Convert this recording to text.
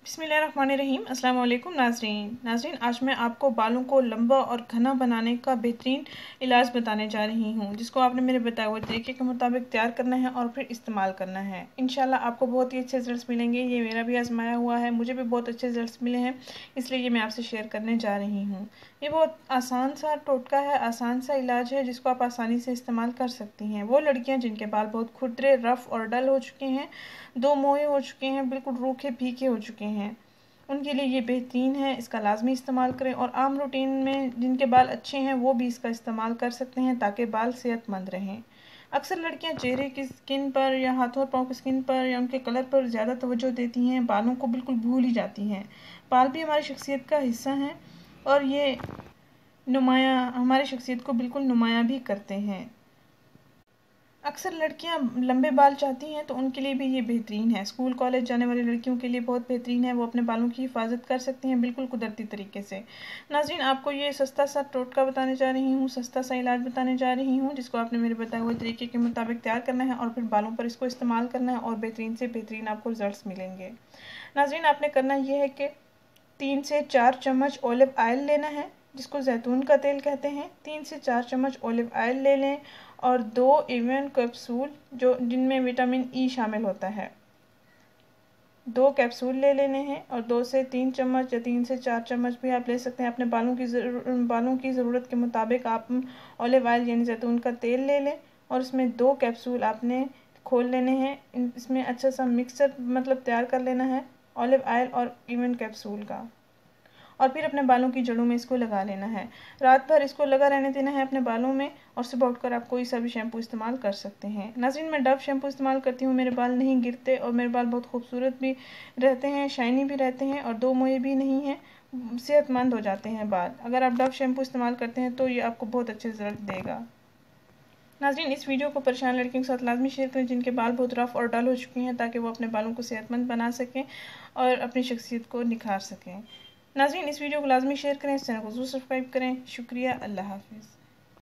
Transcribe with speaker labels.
Speaker 1: बिस्मिल्लाहिर्रहमानिर्रहीम। अस्सलाम वालेकुम नाज़रीन, आज मैं आपको बालों को लंबा और घना बनाने का बेहतरीन इलाज बताने जा रही हूँ, जिसको आपने मेरे बताए हुए तरीके के मुताबिक तैयार करना है और फिर इस्तेमाल करना है। इंशाल्लाह आपको बहुत ही अच्छे रिजल्ट्स मिलेंगे। ये मेरा भी आजमाया हुआ है, मुझे भी बहुत अच्छे रिजल्ट्स मिले हैं, इसलिए ये मैं आपसे शेयर करने जा रही हूँ। ये बहुत आसान सा टोटका है, आसान सा इलाज है, जिसको आप आसानी से इस्तेमाल कर सकती हैं। वो लड़कियाँ जिनके बाल बहुत खुरदरे, रफ़ और डल हो चुके हैं, दो मोहे हो चुके हैं, बिल्कुल रूखे फीके हो चुके हैं, उनके लिए ये बेहतरीन है। इसका लाजमी इस्तेमाल करें। और आम रूटीन में जिनके बाल अच्छे हैं वो भी इसका इस्तेमाल कर सकते हैं, ताकि बाल सेहतमंद रहें। अक्सर लड़कियां चेहरे की स्किन पर या हाथों पाँव की स्किन पर या उनके कलर पर ज़्यादा तवज्जो देती हैं, बालों को बिल्कुल भूल ही जाती हैं। बाल भी हमारी शख्सियत का हिस्सा हैं और ये हमारी शख्सियत को बिल्कुल नुमायाँ भी करते हैं। अक्सर लड़कियां लंबे बाल चाहती हैं, तो उनके लिए भी ये बेहतरीन है। स्कूल कॉलेज जाने वाली लड़कियों के लिए बहुत बेहतरीन है, वो अपने बालों की हिफाजत कर सकती हैं बिल्कुल कुदरती तरीके से। नाज़रीन, आपको ये सस्ता सा टोटका बताने जा रही हूँ, सस्ता सा इलाज बताने जा रही हूँ, जिसको आपने मेरे बताए हुए तरीके के मुताबिक तैयार करना है और फिर बालों पर इसको इस्तेमाल करना है और बेहतरीन से बेहतरीन आपको रिजल्ट मिलेंगे। नाज़रीन, आपने करना यह है कि 3 से 4 चम्मच ऑलिव ऑयल लेना है, जिसको जैतून का तेल कहते हैं। 3 से 4 चम्मच ऑलिव ऑयल ले लें और 2 इवन कैप्सूल जिनमें विटामिन ई शामिल होता है, 2 कैप्सूल ले लेने हैं। और 2 से 3 चम्मच या 3 से 4 चम्मच भी आप ले सकते हैं। अपने बालों की ज़रूरत के मुताबिक आप ऑलिव ऑयल यानी जैतून का तेल ले लें और इसमें 2 कैप्सूल आपने खोल लेने हैं। इसमें अच्छा सा मिक्सचर तैयार कर लेना है ऑलिव ऑयल और इवन कैप्सूल का, और फिर अपने बालों की जड़ों में इसको लगा लेना है। रात भर इसको लगा रहने देना है अपने बालों में, और सुबह उठकर आप कोई सा भी शैम्पू इस्तेमाल कर सकते हैं। नाज़रीन, मैं डव शैम्पू इस्तेमाल करती हूँ, मेरे बाल नहीं गिरते और मेरे बाल बहुत खूबसूरत भी रहते हैं, शाइनी भी रहते हैं और दो मोहे भी नहीं हैं, सेहतमंद हो जाते हैं बाल। अगर आप डव शैम्पू इस्तेमाल करते हैं तो ये आपको बहुत अच्छे रिजल्ट देगा। नाज़रीन, इस वीडियो को परेशान लड़कियों के साथ लाजमी शेयर करें जिनके बाल बहुत रफ़ और डल हो चुके हैं, ताकि वो अपने बालों को सेहतमंद बना सकें और अपनी शख्सियत को निखार सकें। नाज़रीन, इस वीडियो को लाजमी शेयर करें, इस चैनल को ज़रूर सब्सक्राइब करें। शुक्रिया। अल्लाह हाफ़िज़।